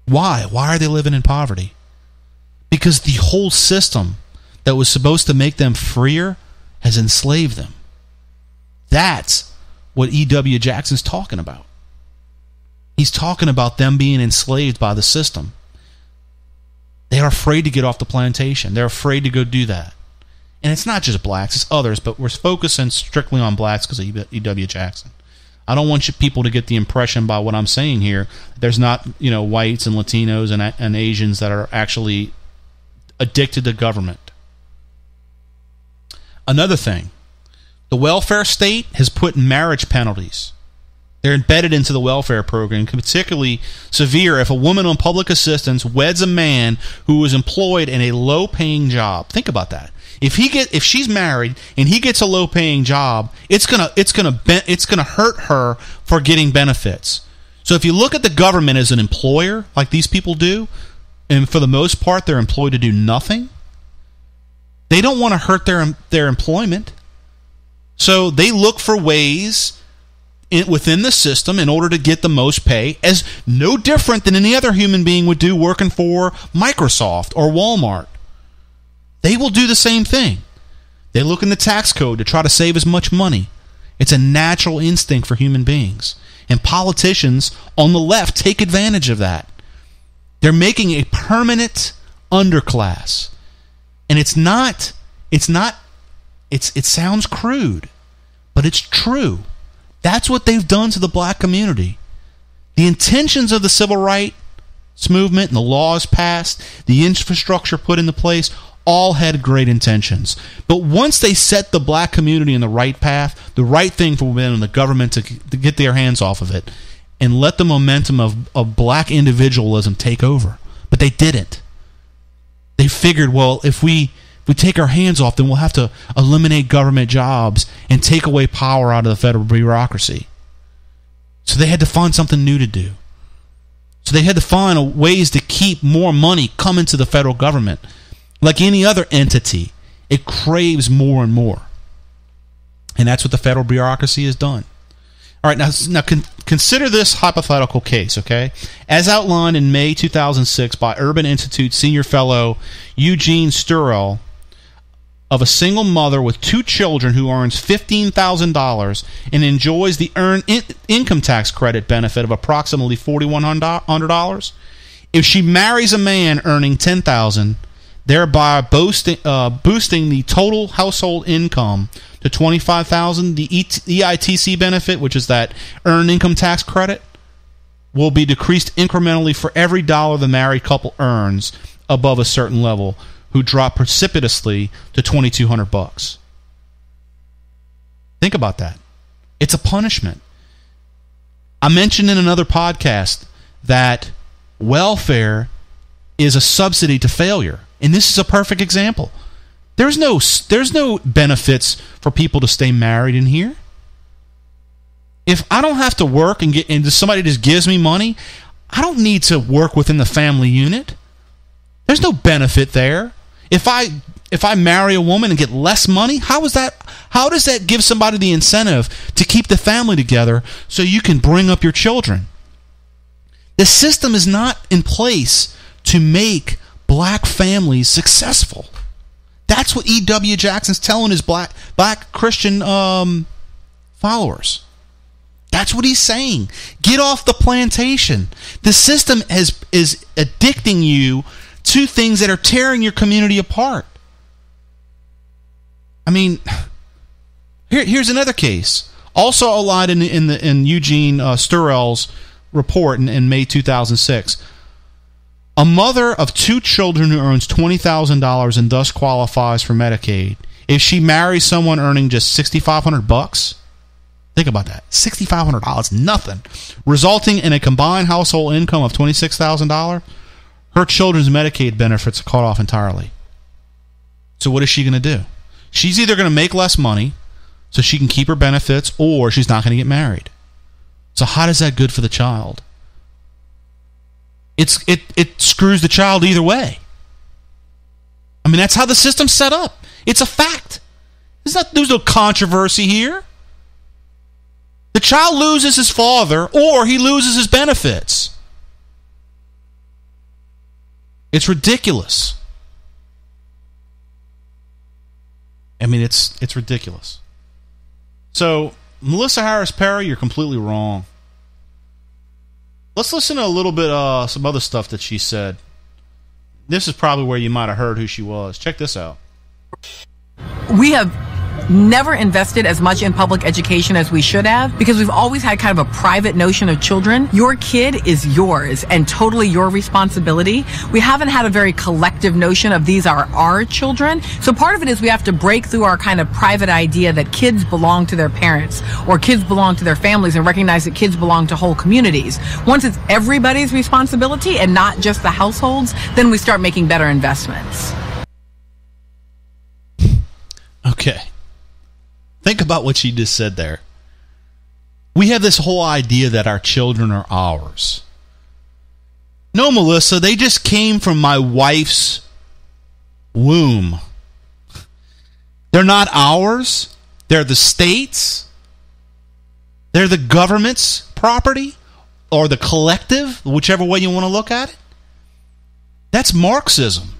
Why? Why are they living in poverty? Because the whole system that was supposed to make them freer has enslaved them. That's what E.W. Jackson's talking about. He's talking about them being enslaved by the system. They are afraid to get off the plantation. They're afraid to go do that. And it's not just blacks, it's others, but we're focusing strictly on blacks because of E.W. Jackson. I don't want people to get the impression by what I'm saying here there's not, whites and Latinos and Asians that are actually addicted to government. Another thing, the welfare state has put marriage penalties. They're embedded into the welfare program, particularly severe if a woman on public assistance weds a man who is employed in a low-paying job. Think about that. If she's married and he gets a low-paying job, it's gonna hurt her for getting benefits. So if you look at the government as an employer, like these people do, and for the most part they're employed to do nothing, they don't want to hurt their employment. So they look for ways within the system in order to get the most pay, as no different than any other human being would do working for Microsoft or Walmart. They will do the same thing. They look in the tax code to try to save as much money. It's a natural instinct for human beings. And politicians on the left take advantage of that. They're making a permanent underclass. And it sounds crude, but it's true. That's what they've done to the black community. The intentions of the civil rights movement and the laws passed, the infrastructure put into place, all had great intentions. But once they set the black community in the right path, the right thing for women and the government to get their hands off of it and let the momentum of black individualism take over. But they didn't. They figured, well, if we take our hands off, then we'll have to eliminate government jobs and take away power out of the federal bureaucracy. So they had to find something new to do. So they had to find ways to keep more money coming to the federal government. Like any other entity, it craves more and more. And that's what the federal bureaucracy has done. All right, now consider this hypothetical case, okay? As outlined in May 2006 by Urban Institute senior fellow Eugene Sturell, of a single mother with 2 children who earns $15,000 and enjoys the earned income tax credit benefit of approximately $4,100. If she marries a man earning $10,000, thereby boosting the total household income to $25,000, the EITC benefit, which is that earned income tax credit, will be decreased incrementally for every dollar the married couple earns above a certain level, who drop precipitously to $2,200. Think about that. It's a punishment. I mentioned in another podcast that welfare is a subsidy to failure, and this is a perfect example. There's no benefits for people to stay married in here. If I don't have to work and somebody just gives me money, I don't need to work within the family unit. There's no benefit there. If I marry a woman and get less money, how does that give somebody the incentive to keep the family together so you can bring up your children? The system is not in place to make black families successful. That's what E.W. Jackson's telling his black Christian followers. That's what he's saying. Get off the plantation. The system is addicting you to things that are tearing your community apart. I mean, here's another case, also outlined in Eugene Sturell's report in May 2006. A mother of 2 children who earns $20,000 and thus qualifies for Medicaid, if she marries someone earning just $6,500, think about that, $6,500, nothing, resulting in a combined household income of $26,000. Her children's Medicaid benefits are cut off entirely. So what is she going to do? She's either going to make less money so she can keep her benefits, or she's not going to get married. So how is that good for the child? It screws the child either way. I mean, that's how the system's set up. It's a fact. There's no controversy here. The child loses his father, or he loses his benefits. It's ridiculous. I mean, it's ridiculous. So, Melissa Harris Perry, you're completely wrong. Let's listen to a little bit some other stuff that she said. This is probably where you might have heard who she was. Check this out. We have never invested as much in public education as we should have because we've always had kind of a private notion of children. Your kid is yours and totally your responsibility. We haven't had a very collective notion of these are our children. So part of it is we have to break through our kind of private idea that kids belong to their parents or kids belong to their families and recognize that kids belong to whole communities. Once it's everybody's responsibility and not just the households, then we start making better investments. Okay. Think about what she just said there. We have this whole idea that our children are ours. No, Melissa, they just came from my wife's womb. They're not ours. They're the state's. They're the government's property or the collective, whichever way you want to look at it. That's Marxism.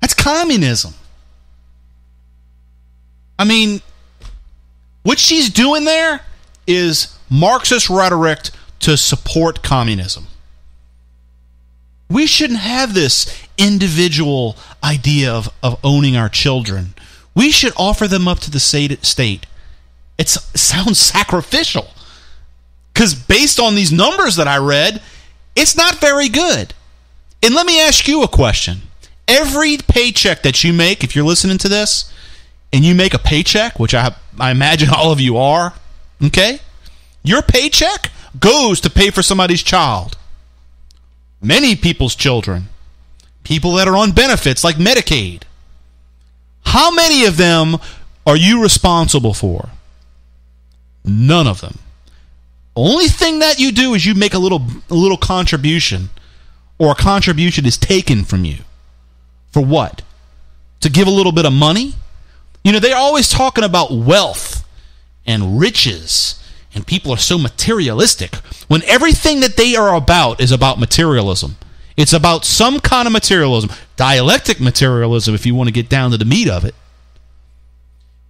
That's communism. I mean, what she's doing there is Marxist rhetoric to support communism. We shouldn't have this individual idea of owning our children. We should offer them up to the state. It sounds sacrificial. Because based on these numbers that I read, it's not very good. And let me ask you a question. Every paycheck that you make, if you're listening to this, and you make a paycheck, which I imagine all of you are, okay? Your paycheck goes to pay for somebody's child. Many people's children. People that are on benefits like Medicaid. How many of them are you responsible for? None of them. Only thing that you do is you make a little contribution, or a contribution is taken from you. For what? To give a little bit of money? You know, they're always talking about wealth and riches, and people are so materialistic when everything that they are about is about materialism. It's about some kind of materialism, dialectic materialism, if you want to get down to the meat of it.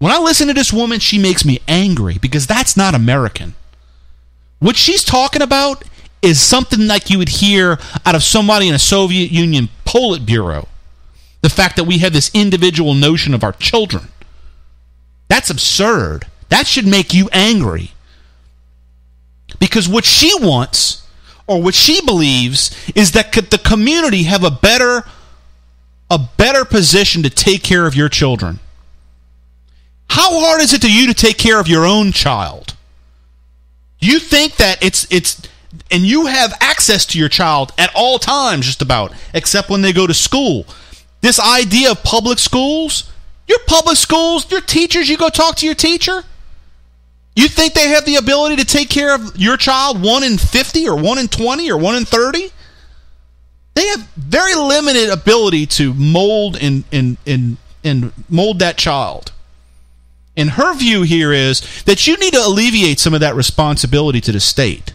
When I listen to this woman, she makes me angry because that's not American. What she's talking about is something like you would hear out of somebody in a Soviet Union Politburo. The fact that we have this individual notion of our children. That's absurd. That should make you angry. Because what she wants, or what she believes, is that the community have a better position to take care of your children. How hard is it to you to take care of your own child? Do you think that it's and you have access to your child at all times, just about, except when they go to school? This idea of public schools, your public schools, your teachers, you go talk to your teacher. You think they have the ability to take care of your child 1 in 50 or 1 in 20 or 1 in 30? They have very limited ability to mold and mold that child. And her view here is that you need to alleviate some of that responsibility to the state.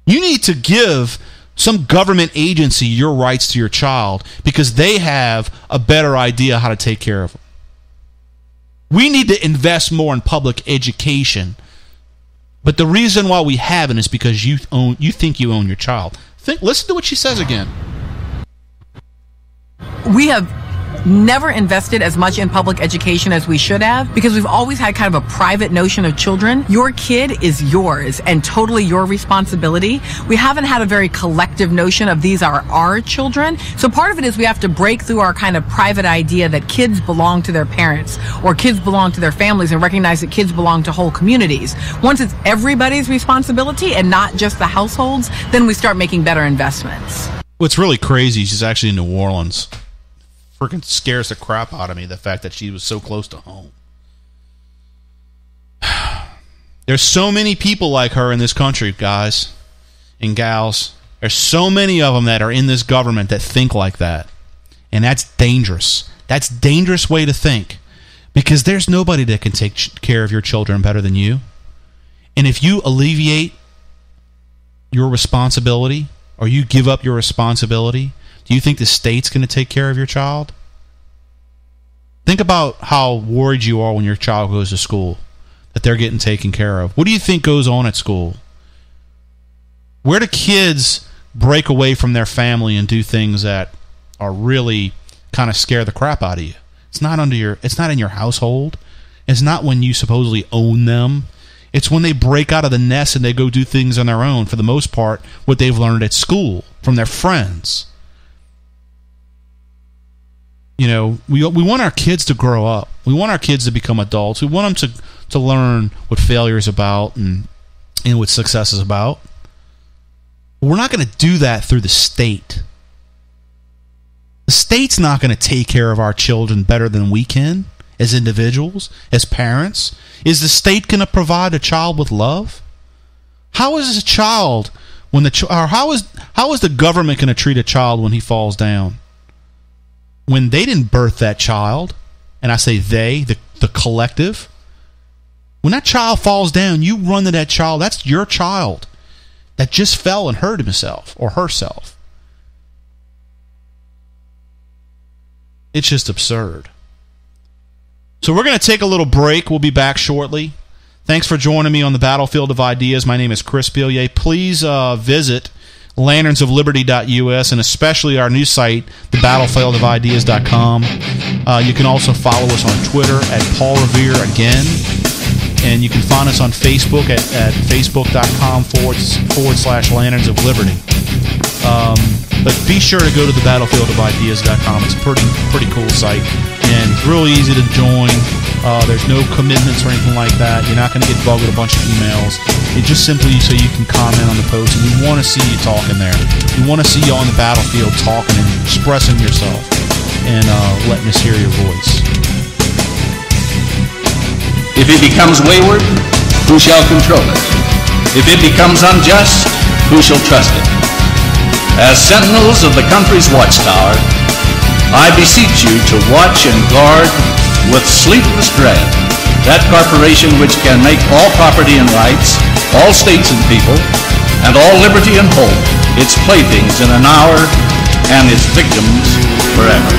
You need to give some government agency your rights to your child because they have a better idea how to take care of them. We need to invest more in public education. But the reason why we haven't is because you think you own your child. Listen to what she says again. We have never invested as much in public education as we should have because we've always had kind of a private notion of children. Your kid is yours and totally your responsibility. We haven't had a very collective notion of these are our children. So part of it is we have to break through our kind of private idea that kids belong to their parents or kids belong to their families and recognize that kids belong to whole communities. Once it's everybody's responsibility and not just the households, then we start making better investments. What's really crazy, she's actually in New Orleans. Freaking scares the crap out of me, the fact that she was so close to home. There's so many people like her in this country, guys and gals. There's so many of them that are in this government that think like that. And that's dangerous. That's a dangerous way to think. Because there's nobody that can take care of your children better than you. And if you alleviate your responsibility, or you give up your responsibility Do you think the state's going to take care of your child? Think about how worried you are when your child goes to school, that they're getting taken care of. What do you think goes on at school? Where do kids break away from their family and do things that are really kind of scare the crap out of you? It's not in your household. It's not when you supposedly own them. It's when they break out of the nest and they go do things on their own, for the most part, what they've learned at school from their friends. You know, we want our kids to grow up. We want our kids to become adults. We want them to learn what failure is about and what success is about. But we're not going to do that through the state. The state's not going to take care of our children better than we can as individuals, as parents. Is the state going to provide a child with love? How is a child when how is the government going to treat a child when he falls down? When they didn't birth that child, and I say they, the collective, when that child falls down, you run to that child. That's your child that just fell and hurt himself or herself. It's just absurd. So we're going to take a little break. We'll be back shortly. Thanks for joining me on the Battlefield of Ideas. My name is Chris Billier. Please visit lanternsofliberty.us and especially our new site, thebattlefieldofideas.com. You can also follow us on Twitter at Paul Revere again. And you can find us on Facebook at facebook.com/Lanterns of Liberty. But be sure to go to thebattlefieldоfideas.com. It's a pretty cool site. And it's really easy to join. There's no commitments or anything like that. You're not going to get bugged with a bunch of emails. It's just simply so you can comment on the post. And we want to see you talking there. We want to see you on the battlefield talking and expressing yourself and letting us hear your voice. If it becomes wayward, who shall control it? If it becomes unjust, who shall trust it? As sentinels of the country's watchtower, I beseech you to watch and guard with sleepless dread that corporation which can make all property and rights, all states and people, and all liberty and hope its playthings in an hour and its victims forever.